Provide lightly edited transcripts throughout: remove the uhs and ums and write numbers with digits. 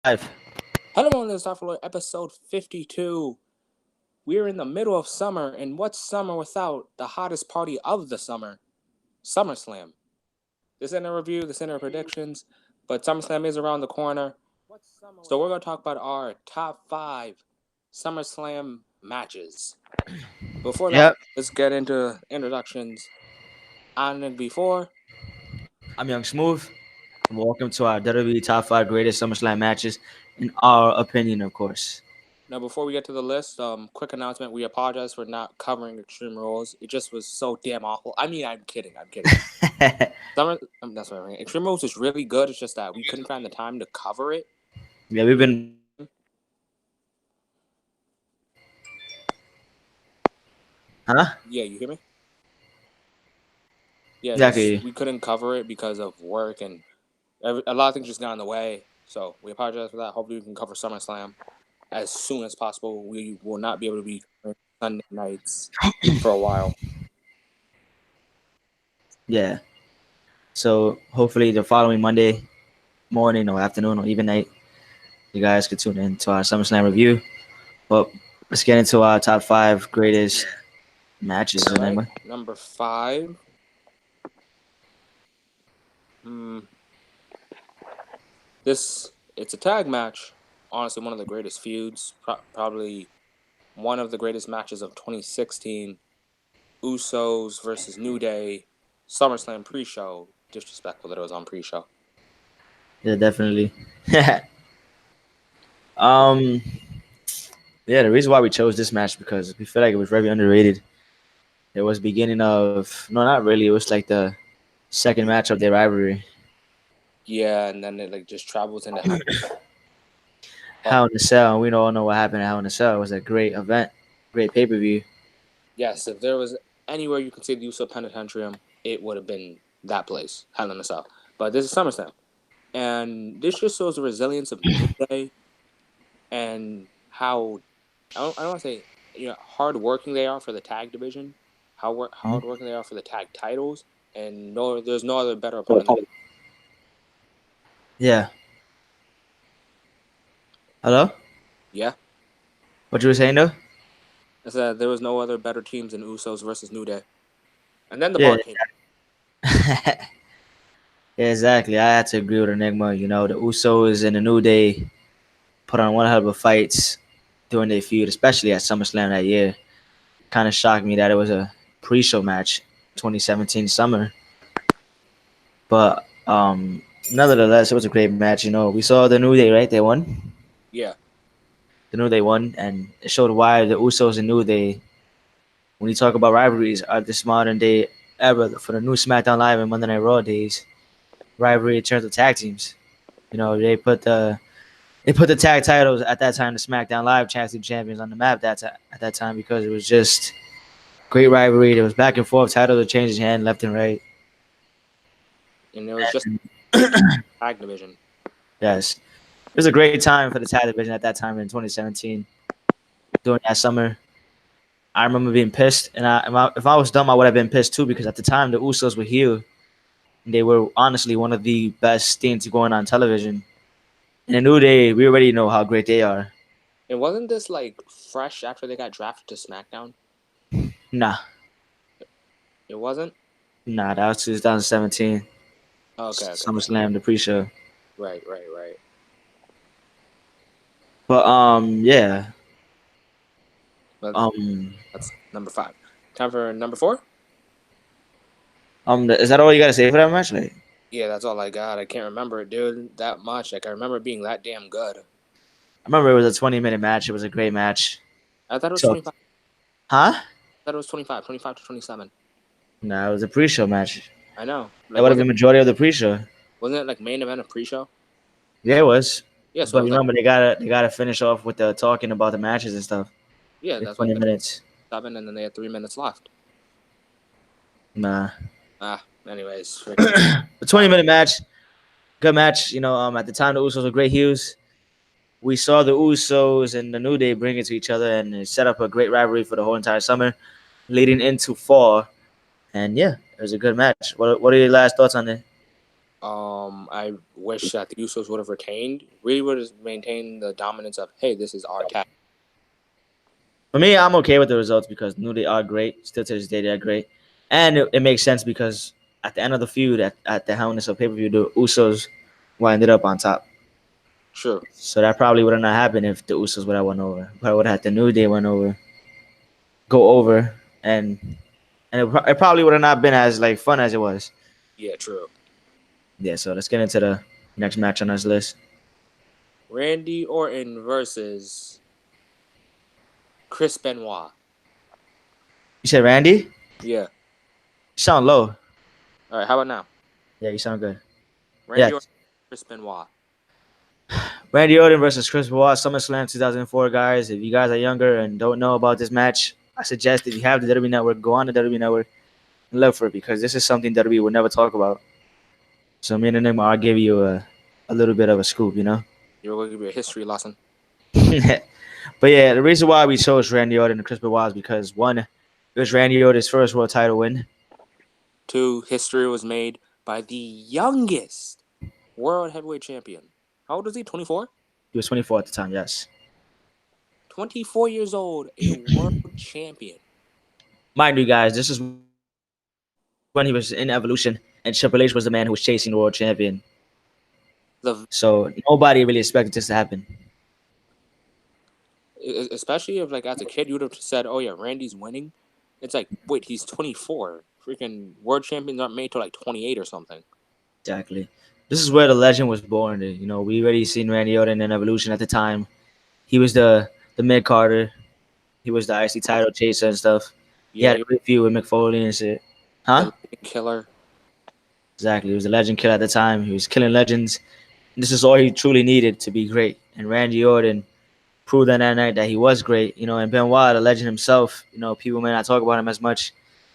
Live. Hello, on this Floyd, episode 52. We're in the middle of summer, and what's summer without the hottest party of the summer, Summerslam? This isn't a review, this isn't our predictions, but Summerslam is around the corner. So we're going to talk about our top 5 Summerslam matches. Before that, Yep. let's get into introductions. On and before, I'm Young Smooth. And welcome to our WWE Top 5 Greatest SummerSlam Matches, in our opinion, of course. now before we get to the list, quick announcement: we apologize for not covering Extreme Rules. It just was so damn awful. I mean, I'm kidding. That's what I mean. Extreme Rules is really good. It's just that we couldn't find the time to cover it. Yeah, we've been. Huh? Yeah, you hear me? Yeah, Exactly. we couldn't cover it because of work and a lot of things just got in the way. So we apologize for that. Hopefully, we can cover SummerSlam as soon as possible. We will not be able to be covering Sunday nights for a while. Yeah. So hopefully the following Monday morning or afternoon or even night, you guys can tune in to our SummerSlam review. But let's get into our top 5 greatest matches. All right, number 5. It's a tag match. Honestly, one of the greatest feuds. Probably one of the greatest matches of 2016. Usos versus New Day. SummerSlam pre-show. Disrespectful that it was on pre-show. Yeah, definitely. um, yeah, the reason why we chose this match because we feel like it was very underrated. It was beginning of not really. It was like the second match of their rivalry. Yeah, and then it just travels into Hell in a Cell. We all know what happened at Hell in a Cell. It was a great event, great pay per view. Yes, if there was anywhere you could say the Uso Penitentium, it would have been that place, Hell in a Cell. But this is SummerSlam. And this just shows the resilience of New Day and how, I don't want to say, hard-working they are for the tag division, how hard-working they are for the tag titles, and there's no other better opponent than Yeah. Hello? Yeah. What you were saying though? I said there was no other better teams than Usos versus New Day. And then the Yeah. bar came. Yeah, exactly. I had to agree with Enigma. You know, the Usos and the New Day put on one hell of a fights during their feud, especially at SummerSlam that year. Kind of shocked me that it was a pre-show match, 2017 summer. But nonetheless, it was a great match. You know, we saw the New Day, right? They won. Yeah. The New Day won, and it showed why the Usos and New Day, when you talk about rivalries, are this modern day era for the new SmackDown Live and Monday Night Raw days. Rivalry in terms of tag teams. You know, they put the tag titles at that time, the SmackDown Live Tag Team Champions, on the map at that time because it was just great rivalry. There was back and forth. Titles were changing hand left and right. And it was just tag division. Yes, it was a great time for the tag division at that time in 2017. During that summer, I remember being pissed, and if I was dumb, I would have been pissed too because at the time the Usos were heel, and they were honestly one of the best things going on television. In a New Day, we already know how great they are. And wasn't this fresh after they got drafted to SmackDown? Nah, It wasn't? that was 2017. Okay. SummerSlam, the pre-show. Right. But yeah. But that's number 5. Time for number 4? Is that all you gotta say for that match? Like, Yeah, that's all I got. I can't remember it, dude, that much. I remember it being that damn good. I remember it was a 20-minute match. It was a great match. I thought it was So, 25. huh? I thought it was 25 to 27. No, it was a pre-show match. I know. That would have been majority of the pre-show. Wasn't it main event of pre-show? Yeah, it was. Yeah, so but remember, they gotta finish off with the talking about the matches and stuff. Yeah, it's that's 20 minutes. 7, and then they had 3 minutes left. Nah. Anyways, the 20-minute match, good match. You know, at the time the Usos were great heels. We saw the Usos and the New Day bring it to each other, and it set up a great rivalry for the whole entire summer, leading into fall. And yeah, it was a good match. What are your last thoughts on it? I wish that the Usos would have retained. Really would have maintained the dominance of, hey, this is our tag. For me, I'm okay with the results because New Day are great. Still to this day, they're great, and it makes sense because at the end of the feud, at the Hell in a Cell pay-per-view, the Usos ended up on top. Sure. So that probably would have not happened if the Usos would have won over. But would have had the New Day go over, and it probably would have not been as like fun as it was. Yeah, true. Yeah. So let's get into the next match on this list. Randy Orton versus Chris Benoit. You said Randy. Yeah. You sound low. All right. How about now? Yeah, you sound good. Randy Yes. Orton, Chris Benoit. Randy Orton versus Chris Benoit, SummerSlam 2004, guys. If you guys are younger and don't know about this match, I suggest if you have the WWE Network, go on the WWE Network and look for it because this is something WWE would never talk about. So me and Enigma, I'll give you a little bit of a scoop, you know? You're going to give me a history lesson. But yeah, the reason why we chose Randy Orton and Chris Benoit is because one, it was Randy Orton's first world title win. 2, history was made by the youngest world heavyweight champion. How old is he? 24? He was 24 at the time, yes. 24 years old, a world champion. Mind you, guys, this is when he was in Evolution, and Triple H was the man who was chasing the world champion. The So nobody really expected this to happen. Especially if, like, as a kid, you would have said, oh, yeah, Randy's winning. It's like, wait, he's 24. Freaking world champions aren't made till, like, 28 or something. Exactly. This is where the legend was born. You know, we already seen Randy Orton in Evolution at the time. He was the mid Carter. He was the IC title chaser and stuff. He Yeah, had a great feud with Mick Foley and shit. Huh? the killer. Exactly. He was a legend killer at the time. He was killing legends. And this is all he truly needed to be great. And Randy Orton proved on that night that he was great. You know, and Benoit, the legend himself. You know, people may not talk about him as much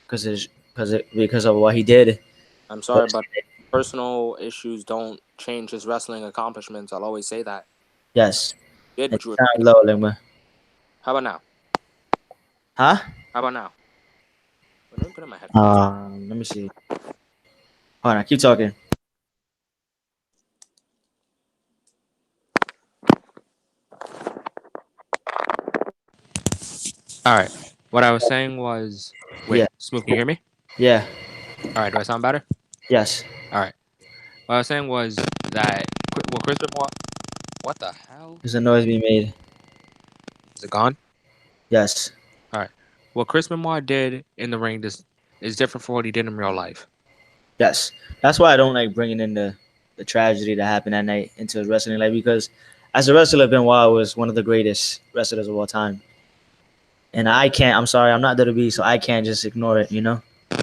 because of what he did. I'm But sorry, but personal issues don't change his wrestling accomplishments. I'll always say that. yes, You did it's what you were. kind of low, Ligma. How about now? Huh? How about now? Let me put in my headphones. Let me see. Hold on, keep talking. All right. What I was saying was, wait, Yeah. Smooth, can you hear me? Yeah. All right. Do I sound better? Yes. All right. What I was saying was that, well, Chris Benoit, what the hell? There's a noise being made. Is it gone? Yes. All right. What Chris Benoit did in the ring is different from what he did in real life. Yes. That's why I don't like bringing in the tragedy that happened that night into his wrestling life because as a wrestler, Benoit was one of the greatest wrestlers of all time. And I'm sorry, I'm not WWE, so I can't just ignore it, you know?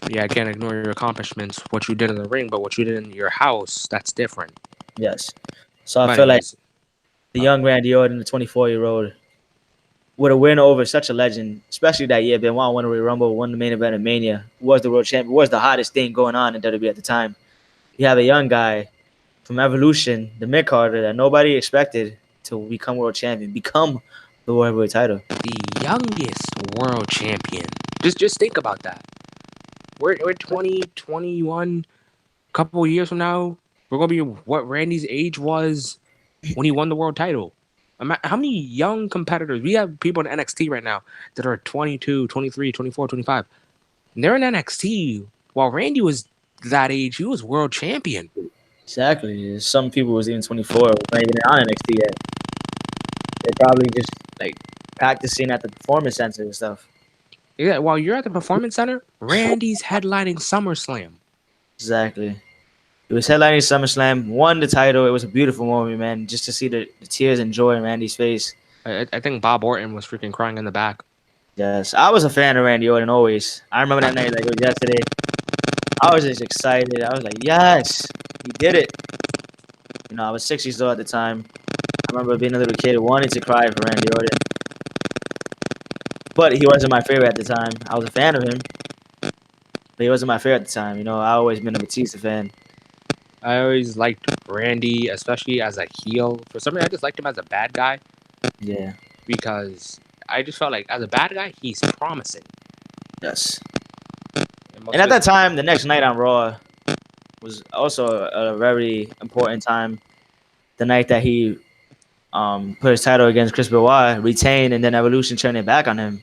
Yeah, I can't ignore your accomplishments, what you did in the ring, but what you did in your house, that's different. Yes. So I But feel like anyways, the young Randy Orton, the 24-year-old, would have win over such a legend, especially that year. Benoit won the Royal Rumble, won the main event of Mania, was the world champion, was the hottest thing going on in WWE at the time. You have a young guy from Evolution, the mid Carter, that nobody expected to become world champion, become the world heavyweight title. the youngest world champion. Just think about that. We're 20, 21, a couple of years from now, we're going to be what Randy's age was when he won the world title. How many young competitors? We have people in NXT right now that are 22, 23, 24, 25. And they're in NXT. While Randy was that age, he was world champion. Exactly. Some people was even 24, was not even on NXT yet. They're probably just like practicing at the performance center and stuff. Yeah, while you're at the Performance Center, Randy's headlining SummerSlam. Exactly. It was headlining SummerSlam, won the title. It was a beautiful moment, man. Just to see the tears and joy in Randy's face. I think Bob Orton was freaking crying in the back. Yes, I was a fan of Randy Orton always. I remember that night like it was yesterday. I was just excited. I was like, yes, he did it. You know, I was 6 years old at the time. I remember being a little kid wanting to cry for Randy Orton. But he wasn't my favorite at the time. I was a fan of him. But he wasn't my favorite at the time. You know, I always been a Batista fan. I always liked Randy, especially as a heel. For some reason, I just liked him as a bad guy Yeah. because I just felt like as a bad guy, he's promising. Yes. And And at that time, the next night on Raw was also a very important time. The night that he put his title against Chris Benoit, retained, and then Evolution turned it back on him.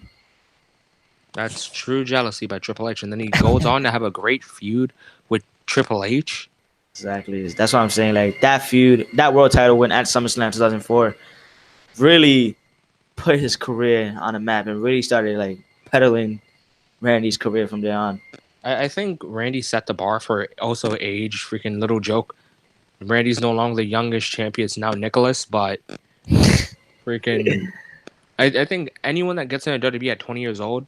That's true jealousy by Triple H. And then he goes on to have a great feud with Triple H. Exactly. That's what I'm saying. Like that feud, that world title win at SummerSlam 2004, really put his career on the map and really started like peddling Randy's career from there on. I think Randy set the bar for also age. Freaking little joke. Randy's no longer the youngest champion. It's now Nicholas, but freaking. I think anyone that gets in a WWE at 20 years old,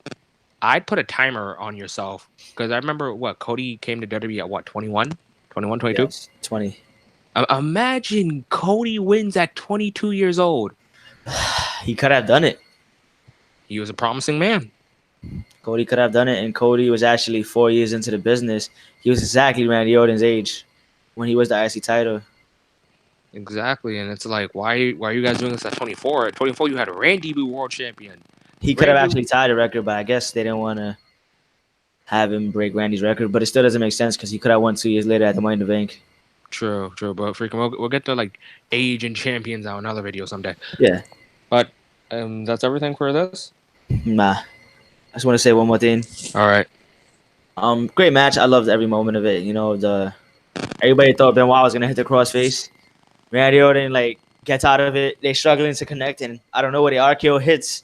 I'd put a timer on yourself. Because I remember Cody came to WWE at what, 21? 21, 22? Yes, 20. Imagine Cody wins at 22 years old. He could have done it. He was a promising man. Cody could have done it, and Cody was actually 4 years into the business. He was exactly Randy Orton's age when he was the IC title. Exactly, and it's like, why are you guys doing this at 24? At 24, you had Randy be world champion. He could have actually tied the record, but I guess they didn't want to have him break Randy's record. But it still doesn't make sense because he could have won 2 years later at the Money in the Bank. True, but freaking, we'll get to like age and champions on another video someday. Yeah. But that's everything for this. Nah. I just want to say one more thing. All right. Great match. I loved every moment of it. You know, everybody thought Benoit was gonna hit the crossface. Randy Orton like gets out of it. They struggling to connect, and I don't know where the RKO hits.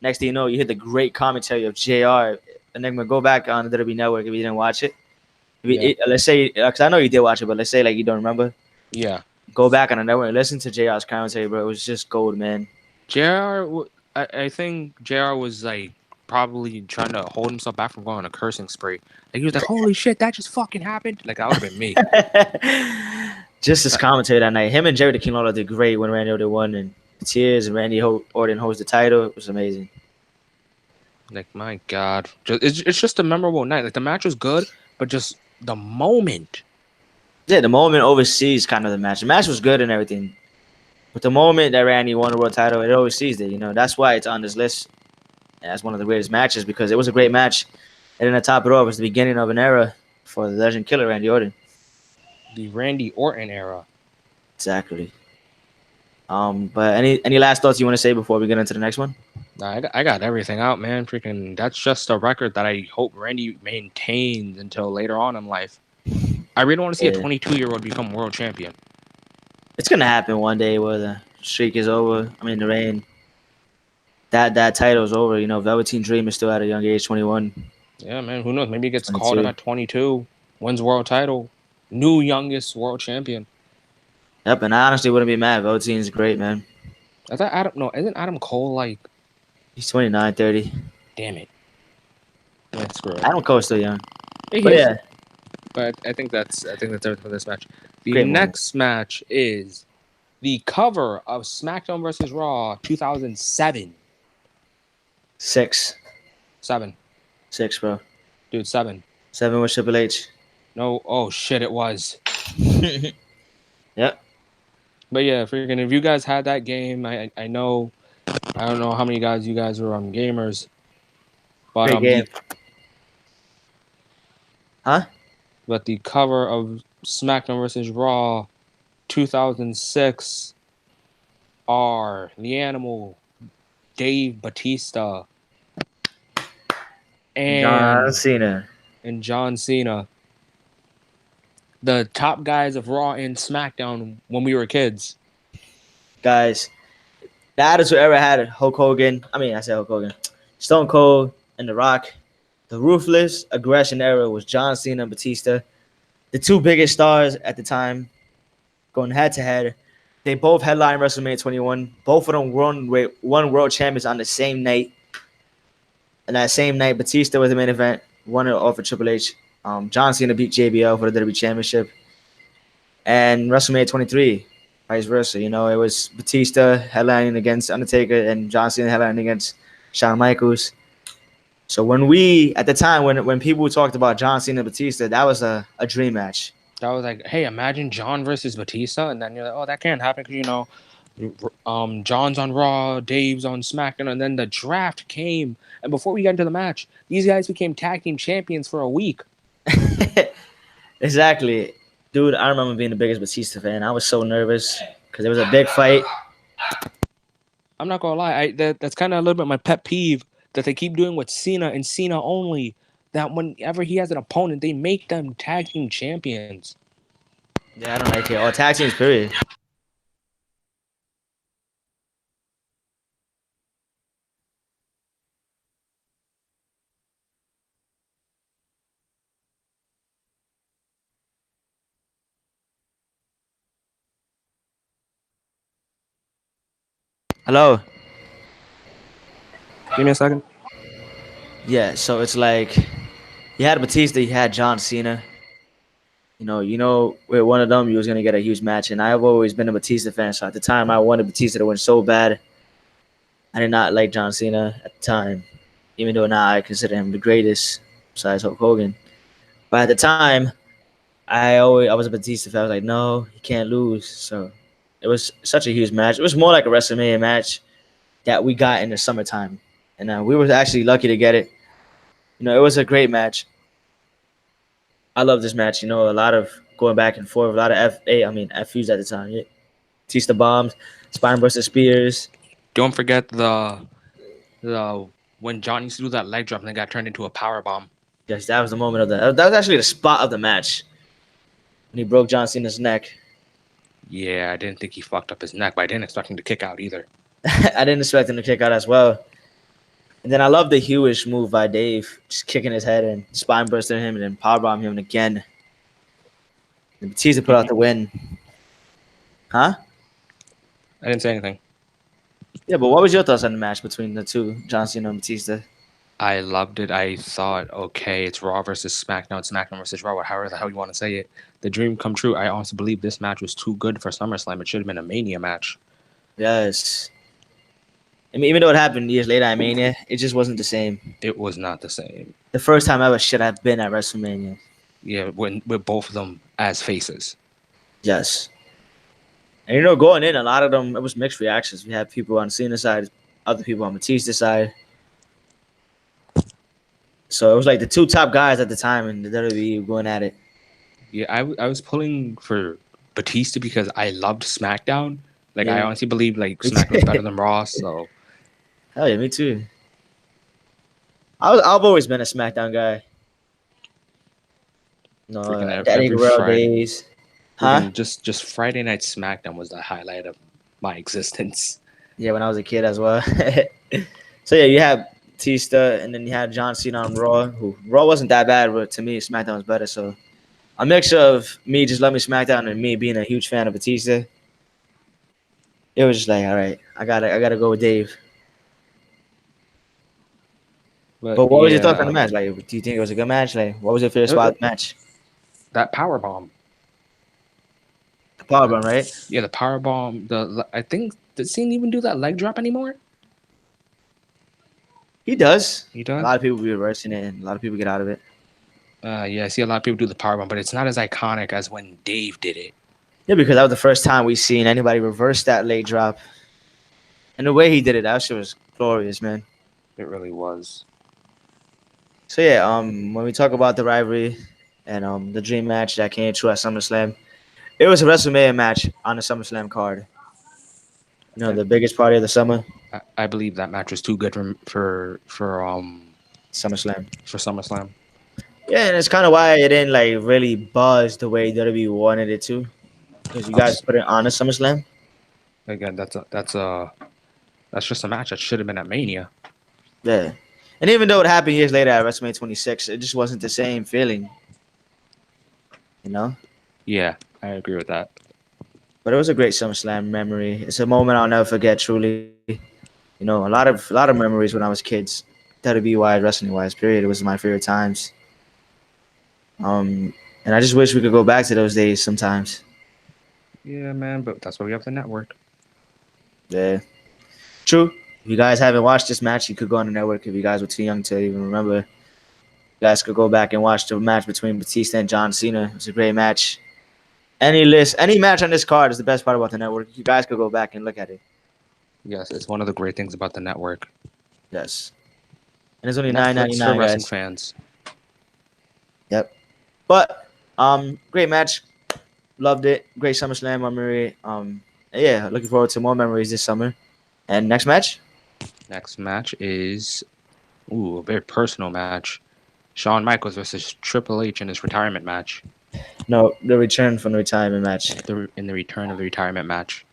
Next thing you know, you hit the great commentary of JR. Enigma, go back on the WWE Network if you didn't watch it. Let's say, because I know you did watch it, but let's say like you don't remember. Yeah. Go back on the network and listen to JR's commentary, bro. It was just gold, man. I think JR was like probably trying to hold himself back from going on a cursing spree. Like he was like, "Holy shit, that just fucking happened!" Like that would have been me. Just his commentary that night. Him and Jerry the King Lawler did great when Randy Orton won, and the tears and Randy Orton holds the title. It was amazing. Like my God, it's just a memorable night. Like the match was good, but just the moment. Yeah, the moment oversees kind of the match. The match was good and everything, but the moment that Randy won the world title, it oversees it. You know, that's why it's on this list as one of the greatest matches because it was a great match. And then the top it off was the beginning of an era for the Legend Killer Randy Orton. The Randy Orton era. Exactly. But any last thoughts you want to say before we get into the next one? Nah, I got everything out, man. Freaking, that's just a record that I hope Randy maintains until later on in life. I really want to see a 22-year-old become world champion. It's gonna happen one day where the streak is over. I mean, the reign. That title's over. You know, Velveteen Dream is still at a young age, 21. Yeah, man. Who knows? Maybe he gets 22. called up at 22, wins world title, new youngest world champion. Yep, and I honestly wouldn't be mad. Velveteen's great, man. I thought isn't Adam Cole like? He's 29, 30. Damn it. Yeah, screw it. Adam Cole's still young. But yeah. But I think that's everything for this match. The Great next match is the cover of SmackDown vs. Raw 2007. 6. 7. 6, bro. Dude, 7. 7 with Triple H. No, oh shit, it was. Yep. But yeah, freaking, if you guys had that game, I know, I don't know how many you guys were on gamers. But Great game. Huh? But the cover of SmackDown vs. Raw 2006 are the Animal, Dave Batista, and John Cena. The top guys of Raw and SmackDown when we were kids. Guys, the Attitude Era had Hulk Hogan. I said Hulk Hogan. Stone Cold and The Rock. The Ruthless Aggression Era was John Cena and Batista. The two biggest stars at the time going head to head. They both headlined WrestleMania 21. Both of them won world champions on the same night. And that same night, Batista was the main event. Won it off of Triple H. John Cena beat JBL for the WWE Championship. And WrestleMania 23, vice versa. You know, it was Batista headlining against Undertaker and John Cena headlining against Shawn Michaels. So at the time, when people talked about John Cena and Batista, that was a dream match. That was like, hey, imagine John versus Batista. And then you're like, oh, that can't happen because, you know, John's on Raw, Dave's on SmackDown. And then the draft came. And before we got into the match, these guys became tag team champions for a week. Exactly, dude. I remember being the biggest Batista fan. I was so nervous because it was a big fight. I'm not gonna lie, that's kind of a little bit my pet peeve that they keep doing with Cena and Cena only. That whenever he has an opponent, they make them tag team champions. Yeah, I don't like it. Oh, tag teams, period. Hello. Give me a second. Yeah, so it's like you had Batista, you had John Cena. With one of them, you was gonna get a huge match, and I've always been a Batista fan. So at the time, I wanted Batista to win so bad. I did not like John Cena at the time, even though now I consider him the greatest besides Hulk Hogan. But at the time, I was a Batista fan. I was like, no, he can't lose. So it was such a huge match. It was more like a WrestleMania match that we got in the summertime, and we were actually lucky to get it. It was a great match. I love this match. A lot of going back and forth, a lot of FUs at the time. Yeah. Batista bombs, spine versus spears. Don't forget the when John used to do that leg drop and then got turned into a power bomb. Yes, that was the moment of that was actually the spot of the match when he broke John Cena's neck. Yeah, I didn't think he fucked up his neck, but I didn't expect him to kick out either. I didn't expect him to kick out as well. And then I love the Hewish move by Dave, just kicking his head and spine bursting him and then powerbomb him again. And Batista put out the win. Huh? I didn't say anything. Yeah, but what was your thoughts on the match between the two, John Cena and Batista? I loved it. I thought, okay, it's Raw versus SmackDown, SmackDown versus Raw, however the hell you want to say it. The dream come true. I honestly believe this match was too good for SummerSlam. It should have been a Mania match. Yes. I mean, even though it happened years later at Mania, it just wasn't the same. It was not the same. The first time ever should have been at WrestleMania. Yeah, with both of them as faces. Yes. And going in, a lot of them, it was mixed reactions. We had people on Cena's side, other people on Batista's side. So it was like the two top guys at the time in the WWE going at it. Yeah, I was pulling for Batista because I loved SmackDown. Like, I Yeah. honestly believe, like, SmackDown was better than Raw, so... Hell yeah, me too. I've always been a SmackDown guy. No, Daddy Every Guerrero Friday... days. Huh? Just Friday Night SmackDown was the highlight of my existence. Yeah, when I was a kid as well. So yeah, you had Batista, and then you had John Cena on Raw. Who Raw wasn't that bad, but to me, SmackDown was better. So a mixture of me just loving SmackDown and me being a huge fan of Batista. It was just like, all right, I gotta go with Dave. But what was your thoughts on the match? Like, do you think it was a good match? Like, what was your favorite spot of the match? That power bomb. The powerbomb, right? Yeah, the power bomb. I think does Cena even do that leg drop anymore? He does. He A does. lot of people be reversing it, and a lot of people get out of it. Yeah, I see a lot of people do the power bomb, but it's not as iconic as when Dave did it. Yeah, because that was the first time we seen anybody reverse that leg drop, and the way he did it, that shit was glorious, man. It really was. So yeah, when we talk about the rivalry and the dream match that came true at SummerSlam, it was a WrestleMania match on the SummerSlam card. The biggest party of the summer. I believe that match was too good SummerSlam. for SummerSlam. Yeah, and it's kind of why it didn't like really buzz the way WWE wanted it to, because you guys put it on a SummerSlam. Again, that's just a match that should have been at Mania. Yeah, and even though it happened years later at WrestleMania 26, it just wasn't the same feeling. Yeah, I agree with that. But it was a great SummerSlam memory. It's a moment I'll never forget. Truly, a lot of memories when I was kids. WWE wise, wrestling wise, period. It was my favorite times. And I just wish we could go back to those days sometimes. Yeah, man, but that's why we have the network. Yeah, true. If you guys haven't watched this match, you could go on the network. If you guys were too young to even remember, you guys could go back and watch the match between Batista and John Cena. It was a great match. Any match on this card is the best part about the network. You guys could go back and look at it. Yes, it's one of the great things about the network. Yes, and it's only Netflix $9.99, for wrestling guys. fans. Yep. But Great match. Loved it. Great SummerSlam memory. Yeah, looking forward to more memories this summer. And next match? Next match is a very personal match. Shawn Michaels versus Triple H in his retirement match. No, the return from the retirement match. In the return of the retirement match.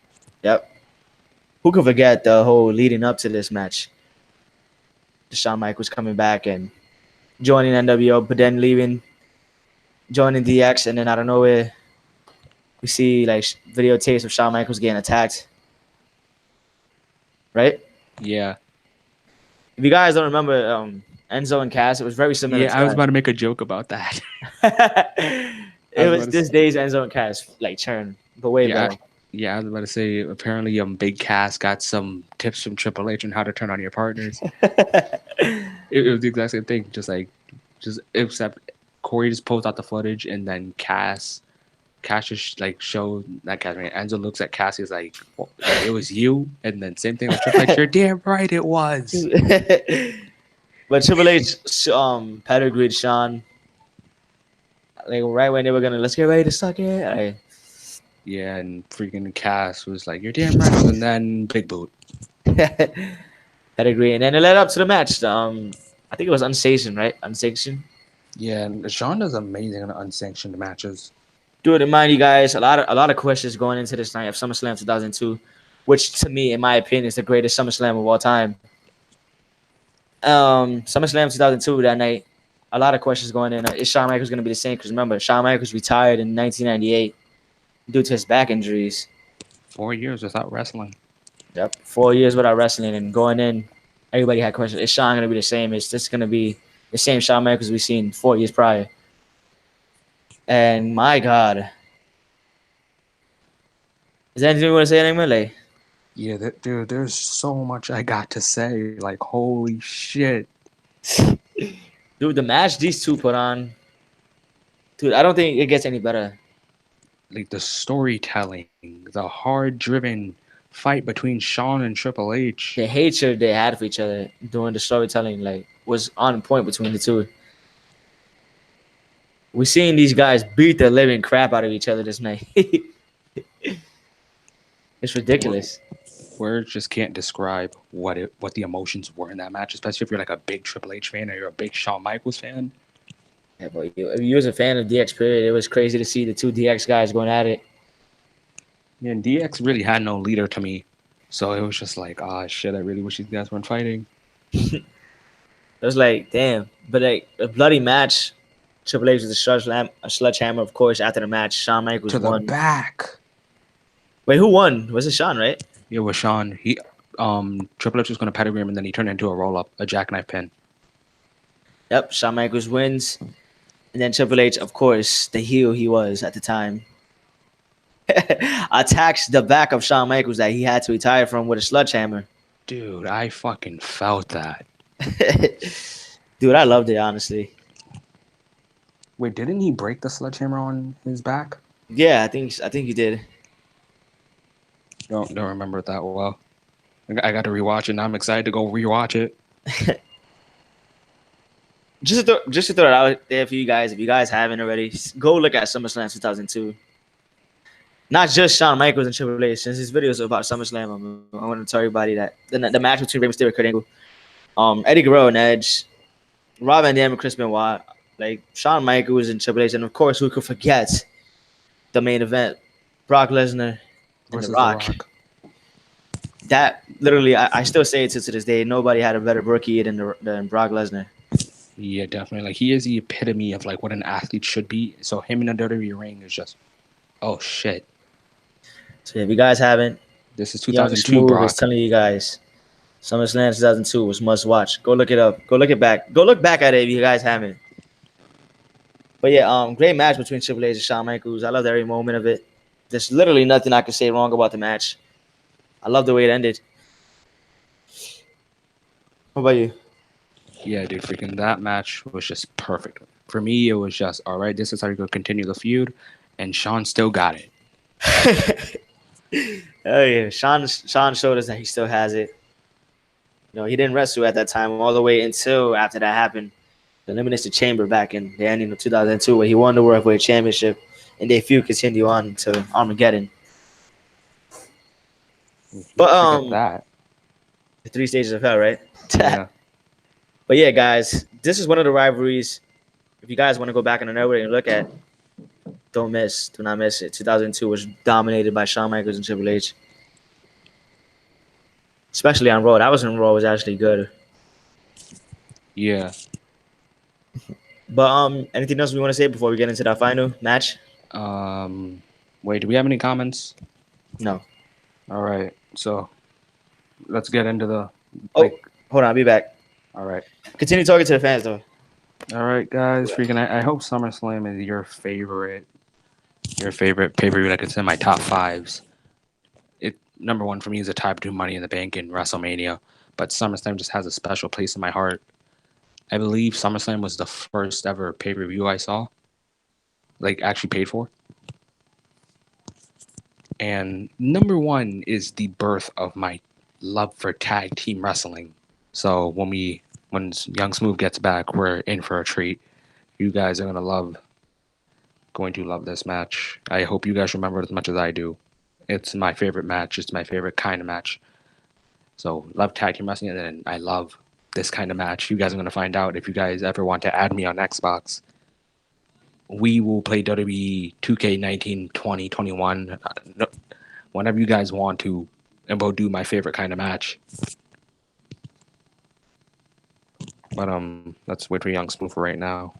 Yep. Who could forget the whole leading up to this match? Shawn Michaels coming back and joining NWO, but then leaving, joining DX, and then out of nowhere, we see like videotapes of Shawn Michaels getting attacked. Right? Yeah. If you guys don't remember Enzo and Cass, it was very similar Yeah, to I was that. about to make a joke about that. I It was was about to this say, day's Enzo and Cass like turn, but way yeah, better. yeah, I was about to say apparently Big Cass got some tips from Triple H on how to turn on your partners. It was the exact same thing, just except Corey just pulls out the footage and then Cass just like showed that Cass. Enzo looks at Cass, he's like, it was you, and then same thing with Triple H. You're damn right, it was. But Triple H pedigreed Shawn like right when they were gonna let's get ready to suck it. Yeah, and freaking Cass was like, "You're damn right," and then Big Boot. Pedigree, and then it led up to the match. I think it was unsanctioned, right? Unsanctioned. Yeah, and Sean does amazing in unsanctioned matches. Dude, remind you guys a lot of questions going into this night of SummerSlam 2002, which to me, in my opinion, is the greatest SummerSlam of all time. SummerSlam 2002 that night, a lot of questions going in. Is Shawn Michaels going to be the same? Because remember, Shawn Michaels retired in 1998 due to his back injuries. 4 years without wrestling. Yep, 4 years without wrestling and going in, everybody had questions. Is Shawn going to be the same? Is this going to be the same Shawn Michaels we've seen 4 years prior? And my God, is there anything you want to say, anymore? Like, Yeah, dude, there's so much I got to say. Like, holy shit. dude, the match these two put on, dude, I don't think it gets any better. Like, the storytelling, the hard driven fight between Sean and Triple H. The hatred they had for each other during the storytelling, like, was on point between the two. We're seeing these guys beat the living crap out of each other this night. It's ridiculous. Words just can't describe what the emotions were in that match, especially if you're like a big Triple H fan or you're a big Shawn Michaels fan. Yeah, but if you was a fan of DX period, it was crazy to see the two DX guys going at it. Yeah, and DX really had no leader to me. So it was just like, ah, shit, I really wish these guys weren't fighting. It was like, damn. But like a bloody match. Triple H with a sledgehammer, of course. After the match, Shawn Michaels To the won. back. Wait, who won? Was it Shawn, right? Yeah, with Sean, Triple H was going to pedigree him, and then he turned into a roll up, a jackknife pin. Yep, Shawn Michaels wins. And then Triple H, of course, the heel he was at the time, attacks the back of Shawn Michaels that he had to retire from with a sledgehammer. Dude, I fucking felt that. Dude, I loved it, honestly. Wait, didn't he break the sledgehammer on his back? Yeah, I think he did. Don't remember it that well. I got to rewatch it. Now I'm excited to go rewatch it. Just to throw it out there for you guys, if you guys haven't already, go look at SummerSlam 2002. Not just Shawn Michaels and Triple H. Since this video is about SummerSlam, I want to tell everybody that the match between Rey Mysterio and Kurt Angle, Eddie Guerrero and Edge, Rob Van Dam and Chris Benoit, like Shawn Michaels and Triple H, and of course, who could forget the main event, Brock Lesnar and The Versus The Rock. Rock. That literally, I still say it to this day. Nobody had a better rookie than Brock Lesnar. Yeah, definitely. Like, he is the epitome of like what an athlete should be. So him in a WWE ring is just, oh shit. So if you guys haven't, This is Young 2002 Smooth Brock. is telling you guys, SummerSlam 2002 was must watch. Go look it up. Go look it back. Go look back at it if you guys haven't. But yeah, great match between Triple H and Shawn Michaels. I loved every moment of it. There's literally nothing I could say wrong about the match. I love the way it ended. What about you? Yeah, dude, freaking that match was just perfect. For me, it was just, all right, this is how you're going to continue the feud. And Sean still got it. Oh yeah, Shawn showed us that he still has it. You know, he didn't wrestle at that time all the way until after that happened. the Elimination Chamber back in the ending of 2002, where he won the World Heavyweight Championship, and they feud continued on to Armageddon. But Let's forget that. the three stages of hell, right? Yeah. But yeah, guys, this is one of the rivalries. If you guys want to go back in the network and look at, don't miss, do not miss it. 2002 was dominated by Shawn Michaels and Triple H, especially on Raw. That was when Raw was actually good. Yeah. But anything else we want to say before we get into that final match? Um, Wait, do we have any comments? No. All right. So let's get into the Oh, like. hold on, I'll be back. All right. Continue talking to the fans though. All right, guys. Freaking! I hope SummerSlam is your favorite pay per view. Like it's in my top fives. It number one for me is a tie between Money in the Bank and WrestleMania, but SummerSlam just has a special place in my heart. I believe SummerSlam was the first ever pay per view I saw, like actually paid for. And number one is the birth of my love for tag team wrestling. So when Young Smooth gets back, we're in for a treat. You guys are going to love this match. I hope you guys remember it as much as I do. It's my favorite match. It's my favorite kind of match. So love tag team wrestling, and then I love this kind of match. You guys are gonna find out if you guys ever want to add me on Xbox. We will play WWE 2K19, 20, 21, whenever you guys want to, and we'll do my favorite kind of match. But let's wait for Young Smooth for right now.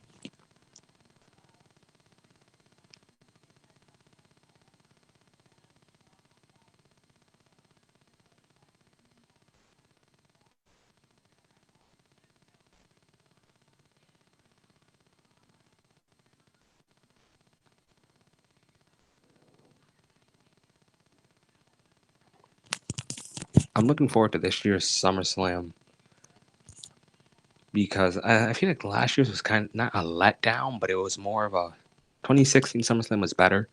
I'm looking forward to this year's SummerSlam because I feel like last year's was kind of not a letdown, but it was more of a 2016 SummerSlam was better.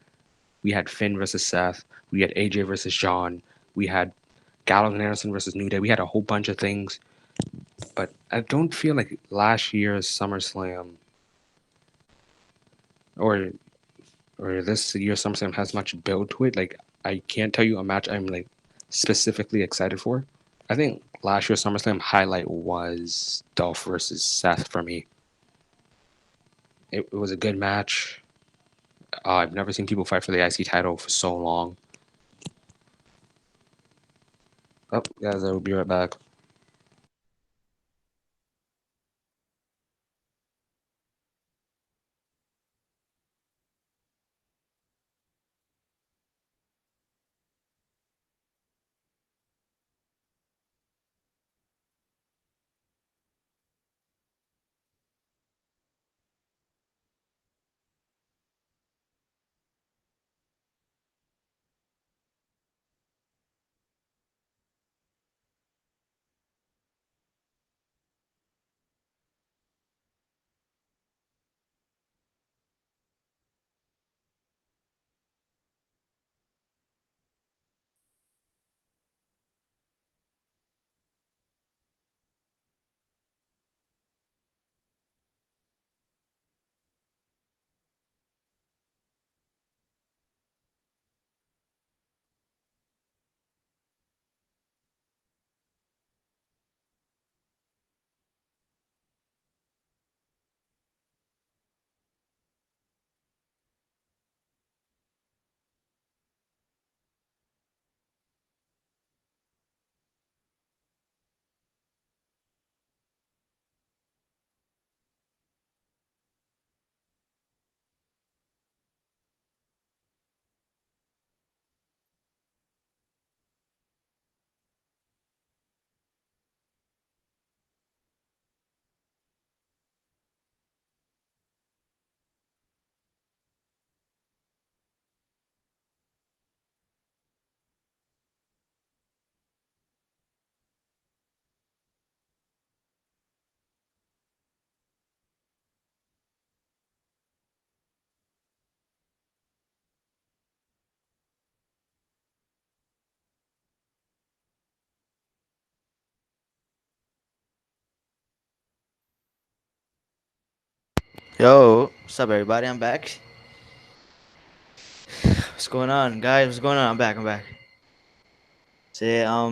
We had Finn versus Seth. We had AJ versus John. We had Gallows and Anderson versus New Day. We had a whole bunch of things, but I don't feel like last year's SummerSlam or this year's SummerSlam has much build to it. Like I can't tell you a match I'm like specifically excited for. I think last year's SummerSlam highlight was Dolph versus Seth for me. It was a good match. I've never seen people fight for the IC title for so long. Oh, guys, I will be right back. Yo, what's up, everybody? I'm back. What's going on, guys? What's going on? I'm back. I'm back. So yeah,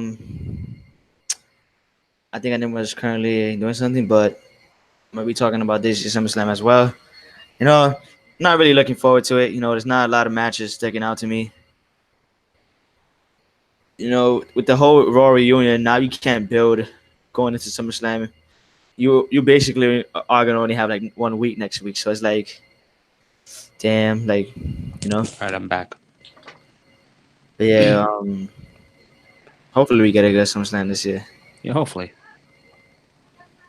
I think I was currently doing something, but I'm gonna be talking about this year's SummerSlam as well. You know, not really looking forward to it. There's not a lot of matches sticking out to me. With the whole Raw reunion, now you can't build going into SummerSlam. You basically are gonna only have like 1 week next week, so it's like, damn, like, you know. All right, I'm back. But yeah, hopefully we get a good SummerSlam this year. Yeah, hopefully.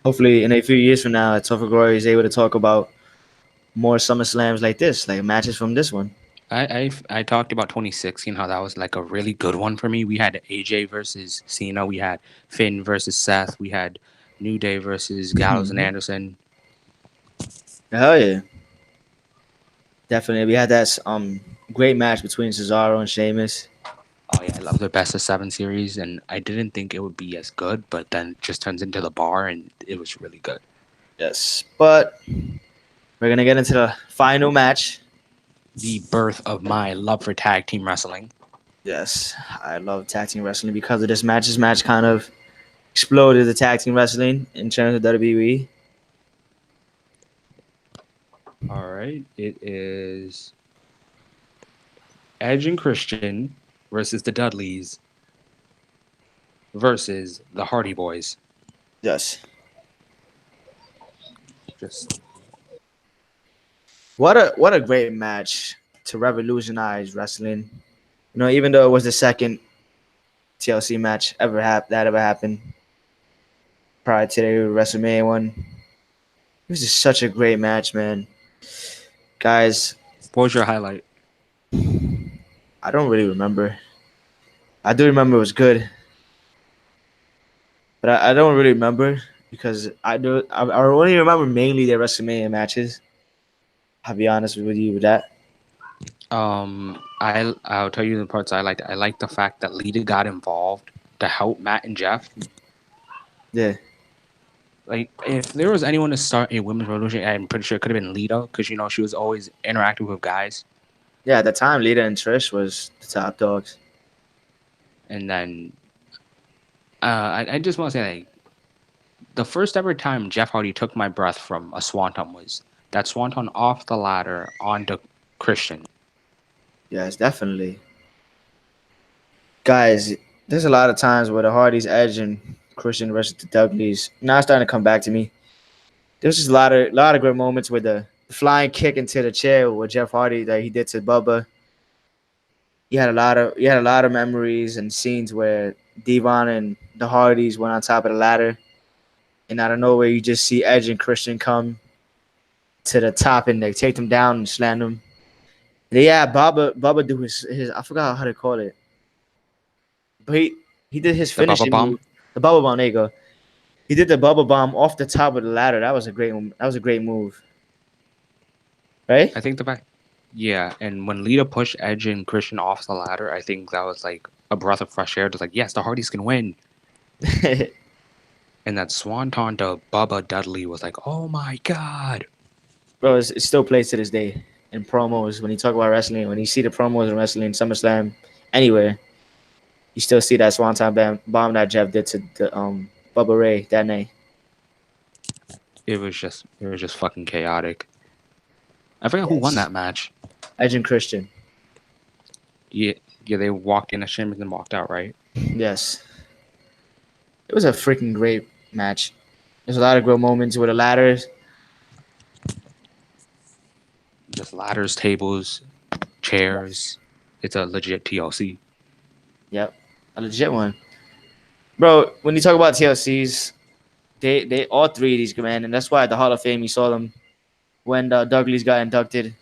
Hopefully, in a few years from now, Topher Glory is able to talk about more SummerSlams like this, like matches from this one. I talked about 2016, how that was like a really good one for me. We had AJ versus Cena. We had Finn versus Seth. We had New Day versus Gallows and Mhm. Anderson. Hell yeah, definitely. We had that great match between Cesaro and Sheamus. Oh yeah, I love the best of seven series, and I didn't think it would be as good, but then it just turns into the bar, and it was really good. Yes, but we're gonna get into the final match. The birth of my love for tag team wrestling. Yes, I love tag team wrestling because of this match. This match kind of exploded the tag team wrestling in terms of WWE. All right, it is Edge and Christian versus the Dudleys versus the Hardy Boys. Yes, Just what a great match to revolutionize wrestling. Even though it was the second TLC match that ever happened prior to the WrestleMania one. It was just such a great match, man. Guys, what was your highlight? I don't really remember. I do remember it was good, but I don't really remember because I only remember mainly the WrestleMania matches. I'll be honest with you with that. I'll tell you the parts I liked. I liked the fact that Lita got involved to help Matt and Jeff. Yeah, Like, if there was anyone to start a women's revolution, I'm pretty sure it could have been Lita because she was always interacting with guys. yeah. At the time, Lita and Trish was the top dogs. And then I just want to say, like, the first ever time Jeff Hardy took my breath from a swanton was that swanton off the ladder onto Christian. Yes, definitely. Guys, there's a lot of times where the Hardys, Edge, and Christian versus the Dudleys now starting to come back to me. There's just a lot of great moments with the flying kick into the chair with Jeff Hardy that he did to Bubba. You had a lot of memories and scenes where Devon and the Hardys went on top of the ladder, and out of nowhere you just see Edge and Christian come to the top and they take them down and slam them. Yeah, Bubba do his I forgot how to call it, but he did his The Bubba finishing Bomb. move, the bubble bomb. There you go. He did the bubble bomb off the top of the ladder. That was a great move, right? I think the fact, yeah, and when Lita pushed Edge and Christian off the ladder, I think that was like a breath of fresh air. Just like, yes, the Hardys can win. And that swanton to Bubba Dudley was like, oh my god. Bro, it still plays to this day in promos when you talk about wrestling. When you see the promos in wrestling, SummerSlam, anywhere, you still see that Swanton bomb that Jeff did to the Bubba Ray that night. It was just fucking chaotic. I forgot who won Yes, that match. Edge and Christian. Yeah, yeah, they walked in a shimmer and walked out, right? Yes, it was a freaking great match. There's a lot of great moments with the ladders. Just ladders, tables, chairs. It's a legit TLC. Yep, a legit one, bro. When you talk about TLCs, they all three of these, man, and that's why at the Hall of Fame you saw them when the Douglas got inducted.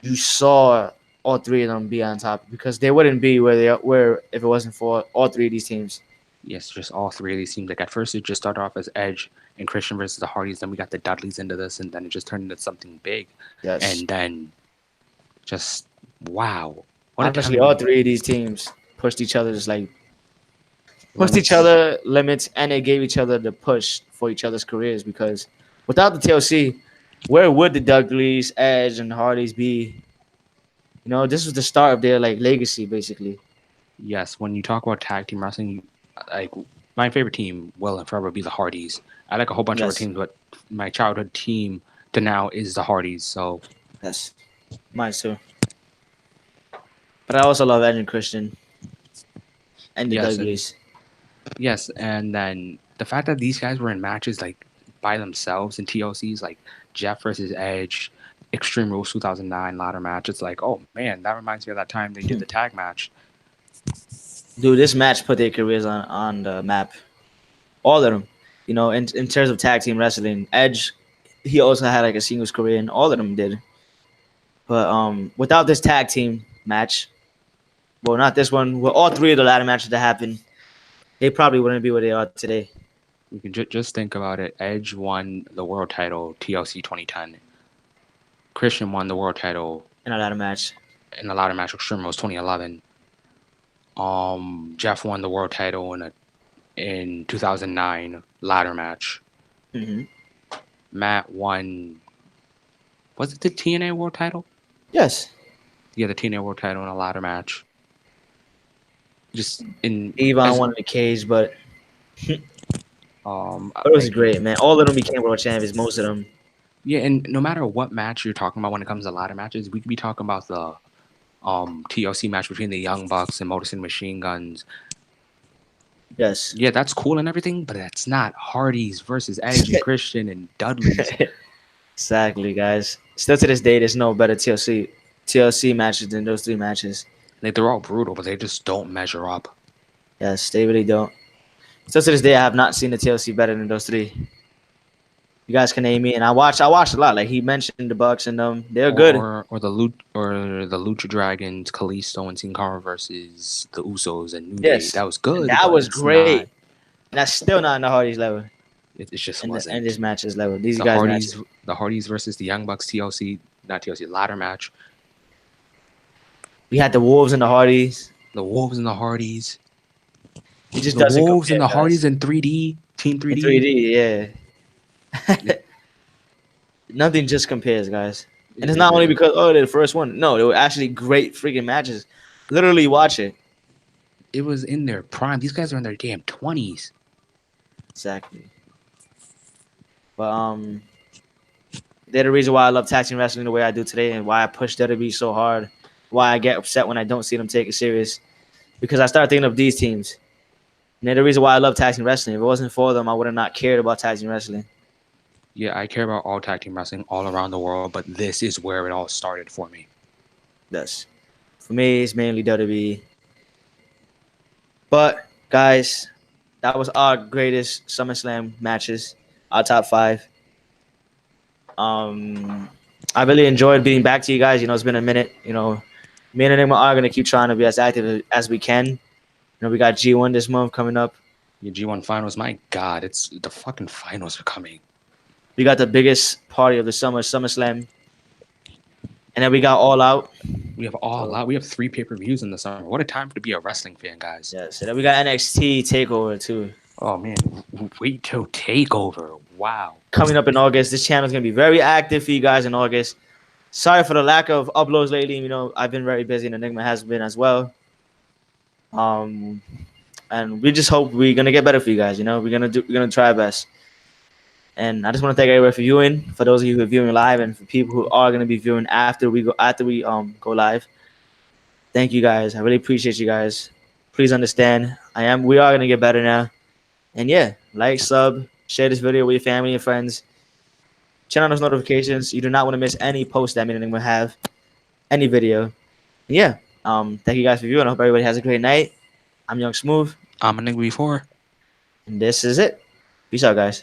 You saw all three of them be on top because they wouldn't be where they were if it wasn't for all three of these teams. Yes, just all three of these teams. Like at first, it just started off as Edge and Christian versus the Hardys. Then we got the Dudleys into this, and then it just turned into something big. Yes. And then, just wow, what a Honestly, all time! three of these teams pushed each other's pushed each Limits. other limits, and they gave each other the push for each other's careers because without the TLC, where would the Dudleys, Edge, and Hardys be? This was the start of their like legacy, basically. Yes, when you talk about tag team wrestling, like my favorite team will and forever be the Hardys. I like a whole bunch of other Yes, teams, but my childhood team to now is the Hardys. So yes, mine too. But I also love Edge and Christian and the yes, and Dudleys. yes, and then the fact that these guys were in matches like by themselves in TLCs, like Jeff versus Edge, Extreme Rules 2009 ladder match. It's like, oh man, that reminds me of that time they did the tag match. Dude, this match put their careers on the map. All of them. In terms of tag team wrestling, Edge, he also had like a singles career, and all of them did. But without this tag team match, well, not this one, well, all three of the ladder matches that happened, they probably wouldn't be where they are today You can just think about it. Edge won the world title TLC 2010. Christian won the world title in a ladder match. in a ladder match with Extreme Rules 2011. Jeff won the world title in 2009 ladder match. Hmm. Matt won. Was it the TNA world title? Yes, Yeah, the TNA world title in a ladder match. Just in Devon as won in the cage, but it was like great, man. All of them became world champions, most of them. yeah, and no matter what match you're talking about when it comes to ladder matches, we could be talking about the TLC match between the Young Bucks and Motor City Machine Guns. Yes. Yeah, that's cool and everything, but that's not Hardy's versus Edge and Christian and Dudley's. Exactly, guys. Still to this day, there's no better TLC matches than those three matches. Like they're all brutal, but they just don't measure up. Yes, they really don't. Still to this day, I have not seen the TLC better than those three. You guys can name me, and I watched a lot. Like he mentioned the Bucks, and they're good. Or the Lucha Dragons, Kalisto and Sin Cara versus the Usos and New Day. Yes, That was and good, that but was it's great. not. And that's still not in the Hardys level, It just and wasn't. this matches level. These The guys Hardys, matches. the Hardys versus the Young Bucks TLC, not TLC ladder match. We had the Wolves and the Hardys. The Wolves and the Hardys. It just The doesn't Wolves compare, and the guys. Hardys in 3D, Team In 3D. 3D, yeah. Nothing just compares, guys. And it's not only because they're the first one. No, they were actually great freaking matches. Literally watch it. It was in their prime. These guys are in their damn 20s. Exactly. But they're the reason why I love tag team wrestling the way I do today, and why I push WWE so hard. Why I get upset when I don't see them take it serious, because I start thinking of these teams. And they're the reason why I love tag team wrestling. If it wasn't for them, I would have not cared about tag team wrestling. Yeah, I care about all tag team wrestling all around the world, but this is where it all started for me. Yes. For me, it's mainly WWE. But guys, that was our greatest SummerSlam matches, our top 5. I really enjoyed being back to you guys. It's been a minute. Me and Enigma are gonna keep trying to be as active as we can. We got G1 this month coming up. Your G1 finals, my God, it's the fucking finals are coming. We got the biggest party of the summer, SummerSlam, and then we got All Out. We have all out. We have 3 pay-per-views in the summer. What a time to be a wrestling fan, guys. Yeah, so then we got NXT Takeover too. Oh man, wait till Takeover. Wow. Coming up in August. This channel is gonna be very active for you guys in August. Sorry for the lack of uploads lately. I've been very busy, and Enigma has been as well. And we just hope we're gonna get better for you guys. We're gonna try our best. And I just want to thank everybody for viewing. For those of you who are viewing live, and for people who are gonna be viewing after we go live. Thank you guys. I really appreciate you guys. Please understand, we are gonna get better now. And yeah, like, sub, share this video with your family and friends. Turn on those notifications. You do not want to miss any post that meaning will have, any video. And yeah. Thank you guys for viewing. I hope everybody has a great night. I'm Young Smooth. I'm a nigga before. And this is it. Peace out, guys.